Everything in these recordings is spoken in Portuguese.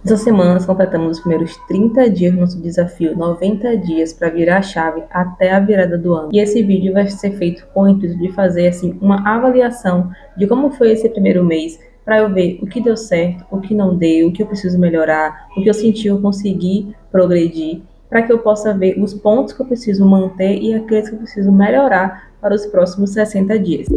Essa semana nós completamos os primeiros 30 dias do nosso desafio 90 dias para virar a chave até a virada do ano. E esse vídeo vai ser feito com o intuito de fazer assim uma avaliação de como foi esse primeiro mês, para eu ver o que deu certo, o que não deu, o que eu preciso melhorar, o que eu senti eu consegui progredir, para que eu possa ver os pontos que eu preciso manter e aqueles que eu preciso melhorar para os próximos 60 dias.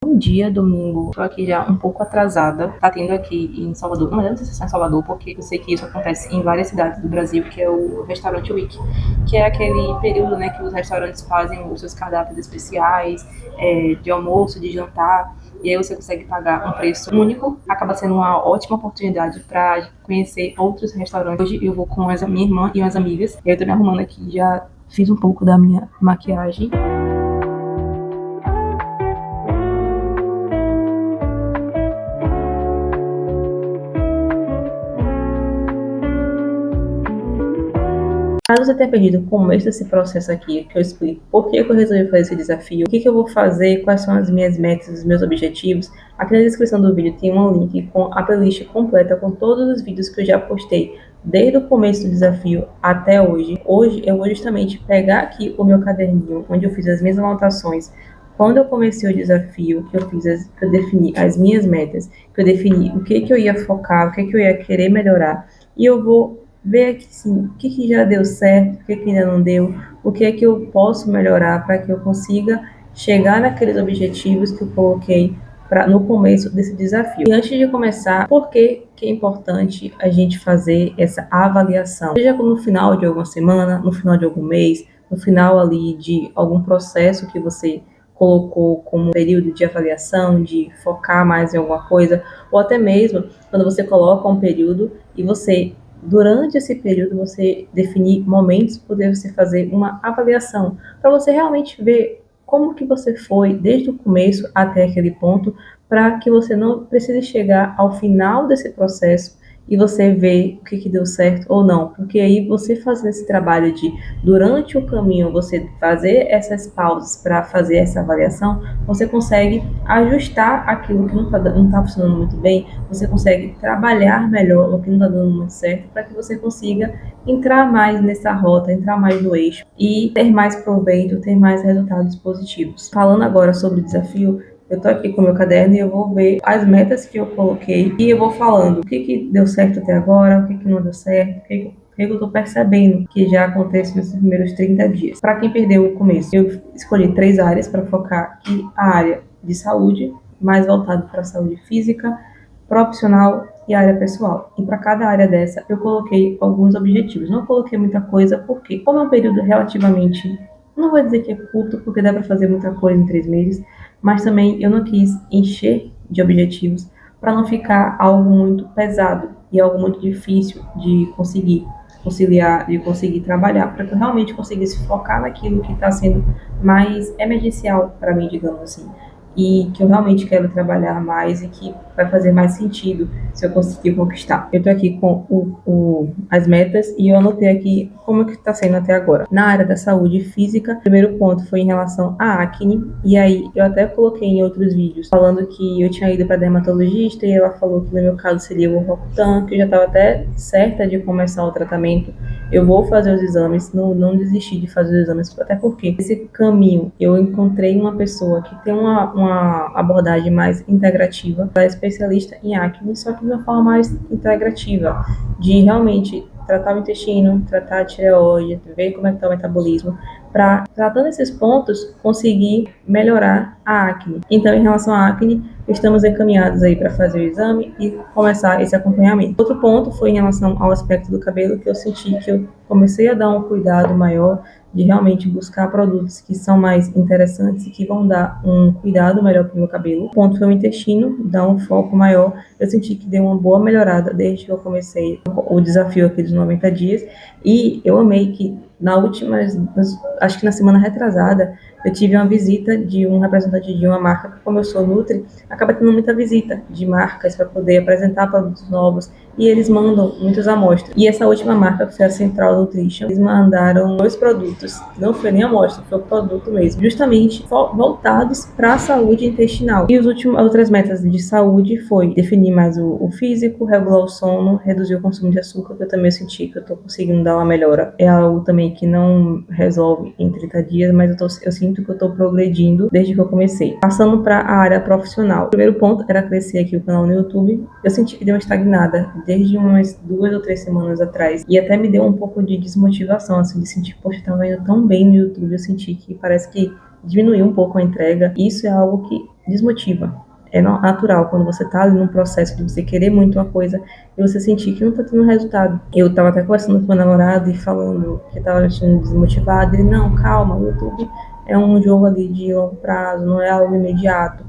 Bom dia, domingo. Estou aqui já um pouco atrasada. Tá tendo aqui em Salvador, não sei se é só em Salvador, porque eu sei que isso acontece em várias cidades do Brasil, que é o Restaurante Week, que é aquele período, né, que os restaurantes fazem os seus cardápios especiais, de almoço, de jantar, e aí você consegue pagar um preço único. Acaba sendo uma ótima oportunidade para conhecer outros restaurantes. Hoje eu vou com a minha irmã e umas amigas. Eu tô me arrumando aqui, já fiz um pouco da minha maquiagem. Caso você tenha perdido o começo desse processo aqui, que eu explico por que eu resolvi fazer esse desafio, o que eu vou fazer, quais são as minhas metas, os meus objetivos, aqui na descrição do vídeo tem um link com a playlist completa com todos os vídeos que eu já postei desde o começo do desafio até hoje. Hoje eu vou justamente pegar aqui o meu caderninho, onde eu fiz as minhas anotações. Quando eu comecei o desafio, que eu defini as minhas metas, que eu defini o que eu ia focar, o que eu ia querer melhorar, e eu vou ver aqui sim, o que já deu certo, o que ainda não deu, o que é que eu posso melhorar para que eu consiga chegar naqueles objetivos que eu coloquei no começo desse desafio. E antes de começar, por que é importante a gente fazer essa avaliação? Seja no final de alguma semana, no final de algum mês, no final ali de algum processo que você colocou como um período de avaliação, de focar mais em alguma coisa, ou até mesmo quando você coloca um período e você durante esse período você definir momentos, poder você fazer uma avaliação, para você realmente ver como que você foi desde o começo até aquele ponto, para que você não precise chegar ao final desse processo e você ver o que deu certo ou não, porque aí você fazendo esse trabalho de durante o caminho você fazer essas pausas para fazer essa avaliação, você consegue ajustar aquilo que não tá funcionando muito bem, você consegue trabalhar melhor o que não está dando muito certo, para que você consiga entrar mais nessa rota, entrar mais no eixo e ter mais proveito, ter mais resultados positivos. Falando agora sobre o desafio, eu tô aqui com o meu caderno e eu vou ver as metas que eu coloquei e eu vou falando o que deu certo até agora, o que não deu certo, o que eu tô percebendo que já acontece nesses primeiros 30 dias. Para quem perdeu o começo, eu escolhi 3 áreas para focar aqui: a área de saúde, mais voltado para a saúde física, profissional e área pessoal. E para cada área dessa eu coloquei alguns objetivos. Não coloquei muita coisa porque, como é um período relativamente, não vou dizer que é curto, porque dá para fazer muita coisa em 3 meses, mas também eu não quis encher de objetivos para não ficar algo muito pesado e algo muito difícil de conseguir conciliar, de conseguir trabalhar, para que eu realmente conseguisse focar naquilo que está sendo mais emergencial para mim, digamos assim, e que eu realmente quero trabalhar mais e que vai fazer mais sentido se eu conseguir conquistar. Eu tô aqui com as metas e eu anotei aqui como é que tá sendo até agora. Na área da saúde física, o primeiro ponto foi em relação à acne, e aí eu até coloquei em outros vídeos falando que eu tinha ido para dermatologista e ela falou que no meu caso seria o Roacutan, que eu já estava até certa de começar o tratamento. Eu vou fazer os exames, não desisti de fazer os exames, até porque esse caminho eu encontrei uma pessoa que tem uma abordagem mais integrativa, ela é especialista em acne, só que de uma forma mais integrativa, de realmente tratar o intestino, tratar a tireoide, ver como é que está o metabolismo, para, tratando esses pontos, conseguir melhorar a acne. Então, em relação à acne, estamos encaminhados aí para fazer o exame e começar esse acompanhamento. Outro ponto foi em relação ao aspecto do cabelo, que eu senti que eu comecei a dar um cuidado maior, de realmente buscar produtos que são mais interessantes e que vão dar um cuidado melhor para o meu cabelo. O ponto foi o intestino, dar um foco maior. Eu senti que deu uma boa melhorada desde que eu comecei o desafio aqui dos 90 dias, e eu amei que Acho que na semana retrasada, eu tive uma visita de um representante de uma marca, que como eu sou Nutri, acaba tendo muita visita de marcas para poder apresentar produtos novos, e eles mandam muitas amostras. E essa última marca, que foi a Central Nutrition, eles mandaram 2 produtos, não foi nem amostra, foi o produto mesmo, justamente voltados para a saúde intestinal. E as outras metas de saúde foi definir mais o físico, regular o sono, reduzir o consumo de açúcar, que eu também senti que eu estou conseguindo dar uma melhora. É algo também que não resolve em 30 dias, mas eu sinto que eu estou progredindo desde que eu comecei. Passando para a área profissional. O primeiro ponto era crescer aqui o canal no YouTube. Eu senti que deu uma estagnada desde umas 2 ou 3 semanas atrás. E até me deu um pouco de desmotivação, assim, de sentir, poxa, estava indo tão bem no YouTube. Eu senti que parece que diminuiu um pouco a entrega. E isso é algo que desmotiva. É natural quando você tá ali num processo de você querer muito uma coisa e você sentir que não tá tendo resultado. Eu tava até conversando com meu namorado e falando que tava me sentindo desmotivado. Ele, não, calma, o YouTube é um jogo ali de longo prazo, não é algo imediato.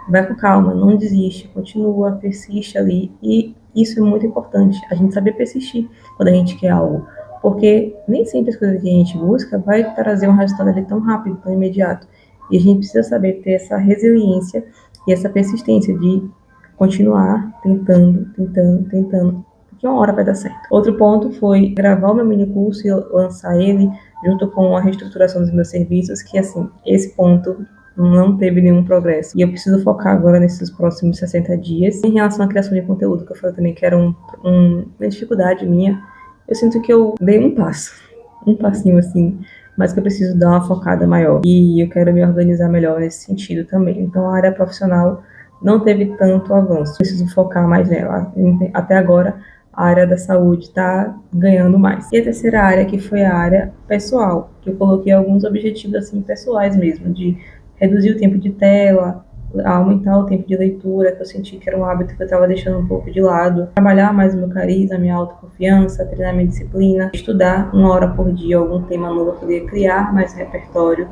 Vai com calma, não desiste, continua, persiste ali. E isso é muito importante, a gente saber persistir quando a gente quer algo. Porque nem sempre as coisas que a gente busca vai trazer um resultado ali tão rápido, tão imediato. E a gente precisa saber ter essa resiliência e essa persistência de continuar tentando, tentando, tentando, porque uma hora vai dar certo. Outro ponto foi gravar o meu mini curso e lançar ele junto com a reestruturação dos meus serviços, que assim, esse ponto não teve nenhum progresso. E eu preciso focar agora nesses próximos 60 dias. Em relação à criação de conteúdo, que eu falei também que era uma dificuldade minha, eu sinto que eu dei um passinho assim, mas que eu preciso dar uma focada maior. E eu quero me organizar melhor nesse sentido também. Então, a área profissional não teve tanto avanço. Preciso focar mais nela. Até agora, a área da saúde está ganhando mais. E a terceira área, que foi a área pessoal, que eu coloquei alguns objetivos assim pessoais mesmo, de reduzir o tempo de tela, aumentar o tempo de leitura, que eu senti que era um hábito que eu estava deixando um pouco de lado, trabalhar mais o meu carisma, a minha autoconfiança, treinar minha disciplina, estudar 1 hora por dia algum tema novo, para poder criar mais repertório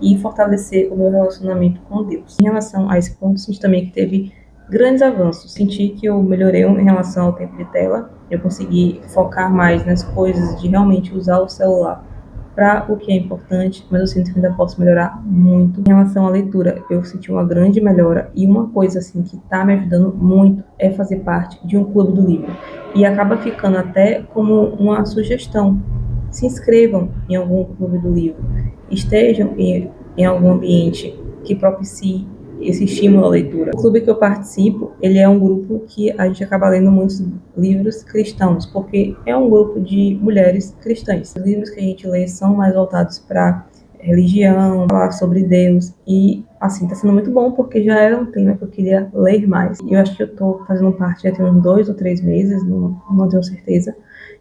e fortalecer o meu relacionamento com Deus. Em relação a esse ponto, senti também que teve grandes avanços. Senti que eu melhorei em relação ao tempo de tela, eu consegui focar mais nas coisas de realmente usar o celular para o que é importante, mas eu sinto que ainda posso melhorar muito. Em relação à leitura, eu senti uma grande melhora e uma coisa assim que está me ajudando muito é fazer parte de um clube do livro. E acaba ficando até como uma sugestão. Se inscrevam em algum clube do livro, estejam em algum ambiente que propicie esse estímulo à leitura. O clube que eu participo, ele é um grupo que a gente acaba lendo muitos livros cristãos, porque é um grupo de mulheres cristãs. Os livros que a gente lê são mais voltados para religião, falar sobre Deus, e assim, tá sendo muito bom, porque já era um tema que eu queria ler mais. E eu acho que eu tô fazendo parte já tem uns 2 ou 3 meses, não tenho certeza,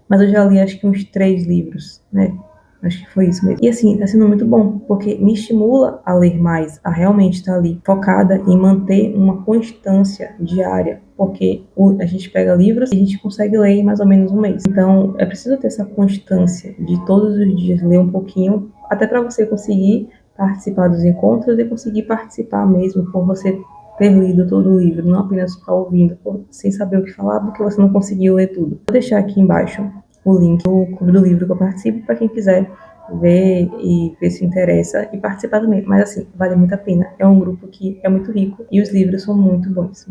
mas eu já li acho que uns 3 livros, né? Acho que foi isso mesmo. E assim, tá sendo muito bom, porque me estimula a ler mais, a realmente estar ali focada em manter uma constância diária, porque a gente pega livros e a gente consegue ler em mais ou menos um mês. Então, é preciso ter essa constância de todos os dias ler um pouquinho, até para você conseguir participar dos encontros e conseguir participar mesmo por você ter lido todo o livro, não apenas ficar ouvindo sem saber o que falar, porque você não conseguiu ler tudo. Vou deixar aqui embaixo o link do clube do livro que eu participo para quem quiser ver e ver se interessa e participar também. Mas assim, vale muito a pena. É um grupo que é muito rico e os livros são muito bons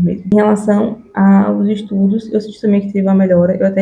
mesmo. Em relação aos estudos, eu senti também que teve uma melhora. Eu até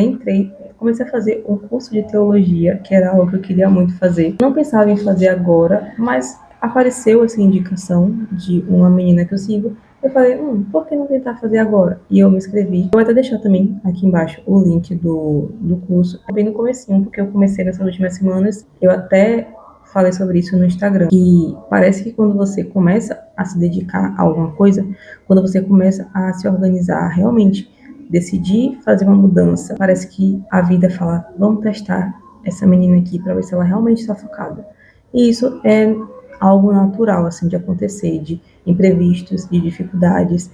comecei a fazer um curso de teologia, que era algo que eu queria muito fazer. Não pensava em fazer agora, mas apareceu essa indicação de uma menina que eu sigo. Eu falei, por que não tentar fazer agora? E eu me inscrevi. Eu vou até deixar também aqui embaixo o link do curso. É bem no comecinho, porque eu comecei nessas últimas semanas. Eu até falei sobre isso no Instagram. E parece que quando você começa a se dedicar a alguma coisa, quando você começa a se organizar, realmente decidir fazer uma mudança, parece que a vida fala, vamos testar essa menina aqui para ver se ela realmente está focada. E isso é algo natural, assim, de acontecer, de imprevistos, de dificuldades,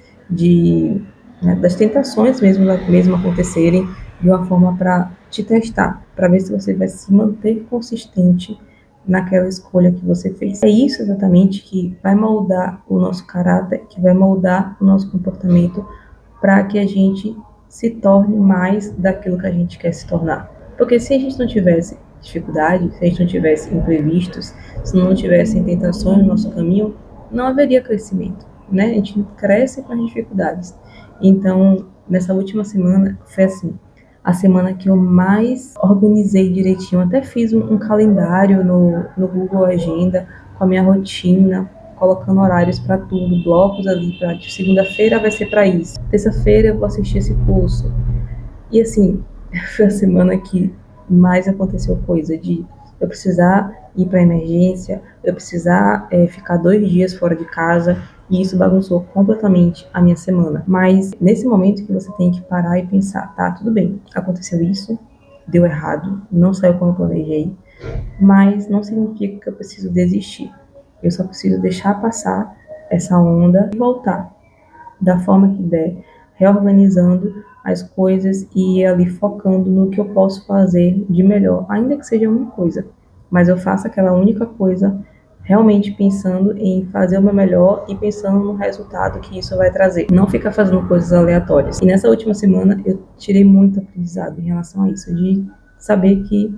das tentações mesmo acontecerem de uma forma para te testar, para ver se você vai se manter consistente naquela escolha que você fez. É isso exatamente que vai moldar o nosso caráter, que vai moldar o nosso comportamento para que a gente se torne mais daquilo que a gente quer se tornar. Porque se a gente não tivesse dificuldade, se a gente não tivesse imprevistos, se não tivessem tentações no nosso caminho, não haveria crescimento, né? A gente cresce com as dificuldades. Então, nessa última semana, foi assim, a semana que eu mais organizei direitinho. Até fiz um calendário no Google Agenda com a minha rotina, colocando horários para tudo, blocos ali, para segunda-feira vai ser para isso, terça-feira eu vou assistir esse curso. E assim, foi a semana que mais aconteceu coisa de eu precisar ir para emergência, eu precisar ficar 2 dias fora de casa, e isso bagunçou completamente a minha semana. Mas nesse momento que você tem que parar e pensar, tá, tudo bem, aconteceu isso, deu errado, não saiu como eu planejei, mas não significa que eu preciso desistir. Eu só preciso deixar passar essa onda e voltar da forma que der, reorganizando as coisas e ali focando no que eu posso fazer de melhor, ainda que seja uma coisa, mas eu faço aquela única coisa realmente pensando em fazer o meu melhor e pensando no resultado que isso vai trazer. Não ficar fazendo coisas aleatórias. E nessa última semana eu tirei muito aprendizado em relação a isso, de saber que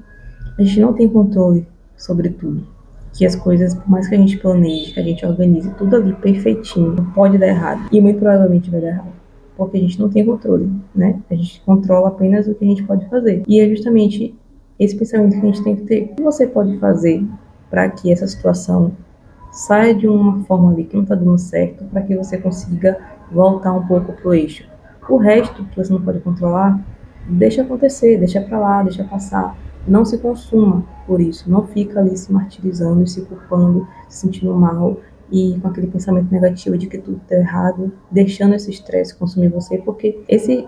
a gente não tem controle sobre tudo. Que as coisas, por mais que a gente planeje, que a gente organize tudo ali perfeitinho, pode dar errado. E muito provavelmente vai dar errado. Porque a gente não tem controle, né? A gente controla apenas o que a gente pode fazer. E é justamente esse pensamento que a gente tem que ter. O que você pode fazer para que essa situação saia de uma forma ali que não está dando certo, para que você consiga voltar um pouco pro eixo? O resto que você não pode controlar, deixa acontecer, deixa para lá, deixa passar. Não se consuma por isso, não fica ali se martirizando, se culpando, se sentindo mal e com aquele pensamento negativo de que tudo está errado, deixando esse estresse consumir você, porque esse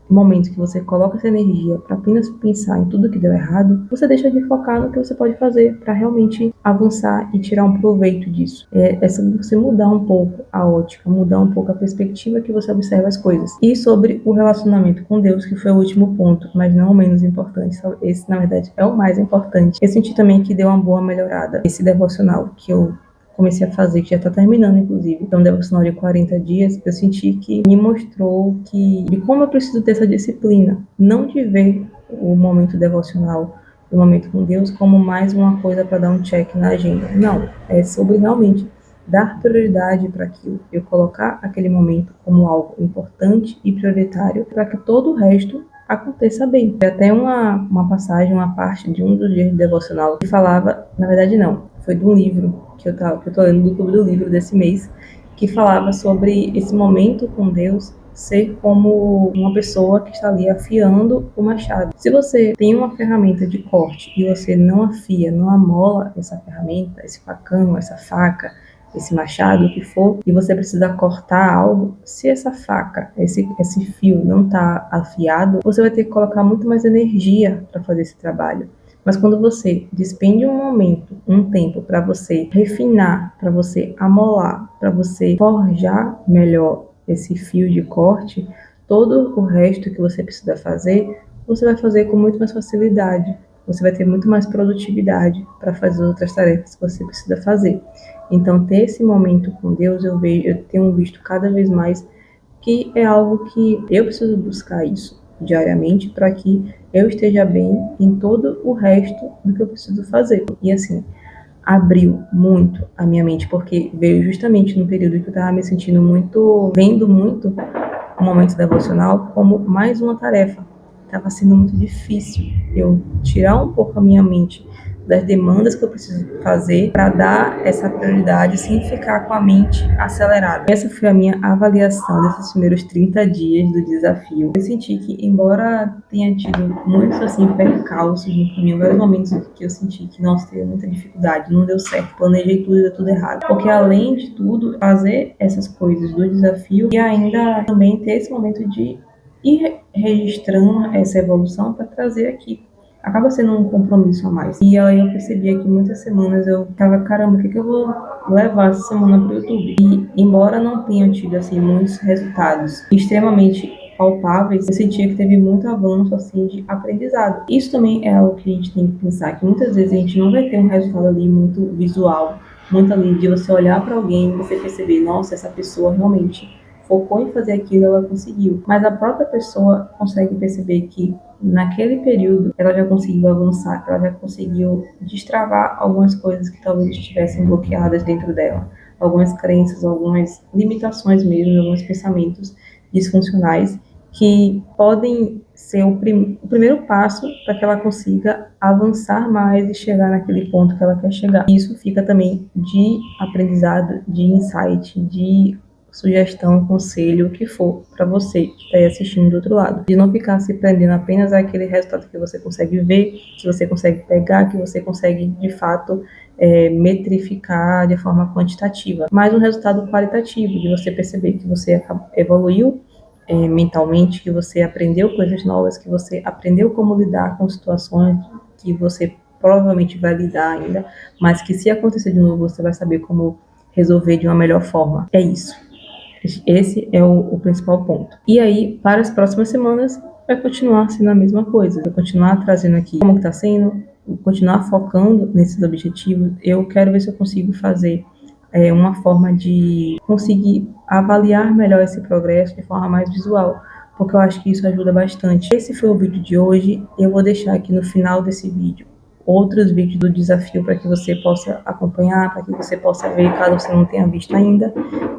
momento que você coloca essa energia para apenas pensar em tudo que deu errado, você deixa de focar no que você pode fazer para realmente avançar e tirar um proveito disso. É sobre você mudar um pouco a ótica, mudar um pouco a perspectiva que você observa as coisas. E sobre o relacionamento com Deus, que foi o último ponto, mas não o menos importante, esse na verdade é o mais importante. Eu senti também que deu uma boa melhorada. Esse devocional que eu comecei a fazer, que já está terminando, inclusive, então, um devocional de 40 dias, eu senti que me mostrou de como eu preciso ter essa disciplina, não de ver o momento devocional, o momento com Deus, como mais uma coisa para dar um check na agenda. Não, é sobre realmente dar prioridade para aquilo, eu colocar aquele momento como algo importante e prioritário para que todo o resto aconteça bem. Tem até uma passagem, uma parte de um dos dias de devocional que falava, na verdade não, foi de um livro que eu tô lendo do Clube do Livro desse mês, que falava sobre esse momento com Deus ser como uma pessoa que está ali afiando o machado. Se você tem uma ferramenta de corte e você não afia, não amola essa ferramenta, esse facão, essa faca, esse machado, o que for, e você precisa cortar algo, se essa faca, esse fio não está afiado, você vai ter que colocar muito mais energia para fazer esse trabalho. Mas quando você despende um momento, um tempo para você refinar, para você amolar, para você forjar melhor esse fio de corte, todo o resto que você precisa fazer, você vai fazer com muito mais facilidade. Você vai ter muito mais produtividade para fazer as outras tarefas que você precisa fazer. Então, ter esse momento com Deus, eu tenho visto cada vez mais que é algo que eu preciso buscar isso diariamente para que eu esteja bem em todo o resto do que eu preciso fazer. E assim, abriu muito a minha mente, porque veio justamente no período que eu estava me sentindo muito, vendo muito o momento devocional como mais uma tarefa. Estava sendo muito difícil eu tirar um pouco a minha mente das demandas que eu preciso fazer para dar essa prioridade sem ficar com a mente acelerada. Essa foi a minha avaliação desses primeiros 30 dias do desafio. Eu senti que, embora tenha tido muitos assim percalços no caminho, vários momentos que eu senti que, nossa, teve muita dificuldade, não deu certo, planejei tudo e deu tudo errado. Porque além de tudo, fazer essas coisas do desafio e ainda também ter esse momento de ir registrando essa evolução para trazer aqui. Acaba sendo um compromisso a mais. E aí eu percebia que muitas semanas eu ficava, caramba, o que eu vou levar essa semana pro YouTube? E embora não tenha tido, assim, muitos resultados extremamente palpáveis, eu sentia que teve muito avanço, assim, de aprendizado. Isso também é algo que a gente tem que pensar, que muitas vezes a gente não vai ter um resultado ali muito visual, muito ali de você olhar para alguém e você perceber, nossa, essa pessoa realmente focou em fazer aquilo, ela conseguiu. Mas a própria pessoa consegue perceber que naquele período ela já conseguiu avançar, ela já conseguiu destravar algumas coisas que talvez estivessem bloqueadas dentro dela, algumas crenças, algumas limitações mesmo, alguns pensamentos disfuncionais que podem ser o primeiro passo para que ela consiga avançar mais e chegar naquele ponto que ela quer chegar. Isso fica também de aprendizado, de insight, de sugestão, conselho, o que for para você que está aí assistindo do outro lado. De não ficar se prendendo apenas àquele resultado que você consegue ver, que você consegue pegar, que você consegue de fato metrificar de forma quantitativa, mas um resultado qualitativo, de você perceber que você evoluiu mentalmente, que você aprendeu coisas novas, que você aprendeu como lidar com situações que você provavelmente vai lidar ainda, mas que se acontecer de novo, você vai saber como resolver de uma melhor forma. É isso. Esse é o principal ponto. E aí, para as próximas semanas, vai continuar sendo a mesma coisa. Vai continuar trazendo aqui como que está sendo, continuar focando nesses objetivos. Eu quero ver se eu consigo fazer uma forma de conseguir avaliar melhor esse progresso de forma mais visual, porque eu acho que isso ajuda bastante. Esse foi o vídeo de hoje. Eu vou deixar aqui no final desse vídeo outros vídeos do desafio para que você possa acompanhar, para que você possa ver, caso você não tenha visto ainda.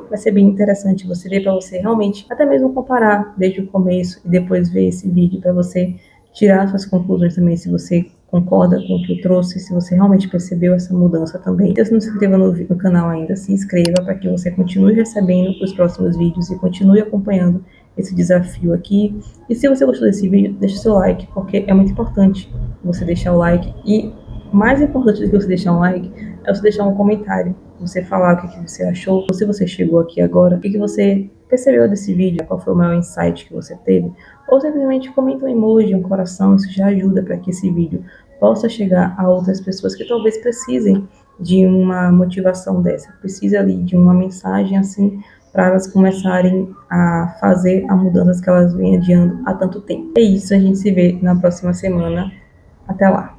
Vai ser bem interessante você ver, para você realmente até mesmo comparar desde o começo e depois ver esse vídeo, para você tirar suas conclusões também, se você concorda com o que eu trouxe, se você realmente percebeu essa mudança também. Se você não se inscreva no canal ainda, se inscreva para que você continue recebendo os próximos vídeos e continue acompanhando esse desafio aqui. E se você gostou desse vídeo, deixa seu like, porque é muito importante você deixar o like. E mais importante do que você deixar um like é você deixar um comentário, você falar o que você achou, ou se você chegou aqui agora, o que você percebeu desse vídeo, qual foi o maior insight que você teve, ou simplesmente comenta um emoji, um coração. Isso já ajuda para que esse vídeo possa chegar a outras pessoas que talvez precisem de uma motivação dessa, precisa ali de uma mensagem assim, para elas começarem a fazer a mudança que elas vêm adiando há tanto tempo. É isso, a gente se vê na próxima semana. Até lá!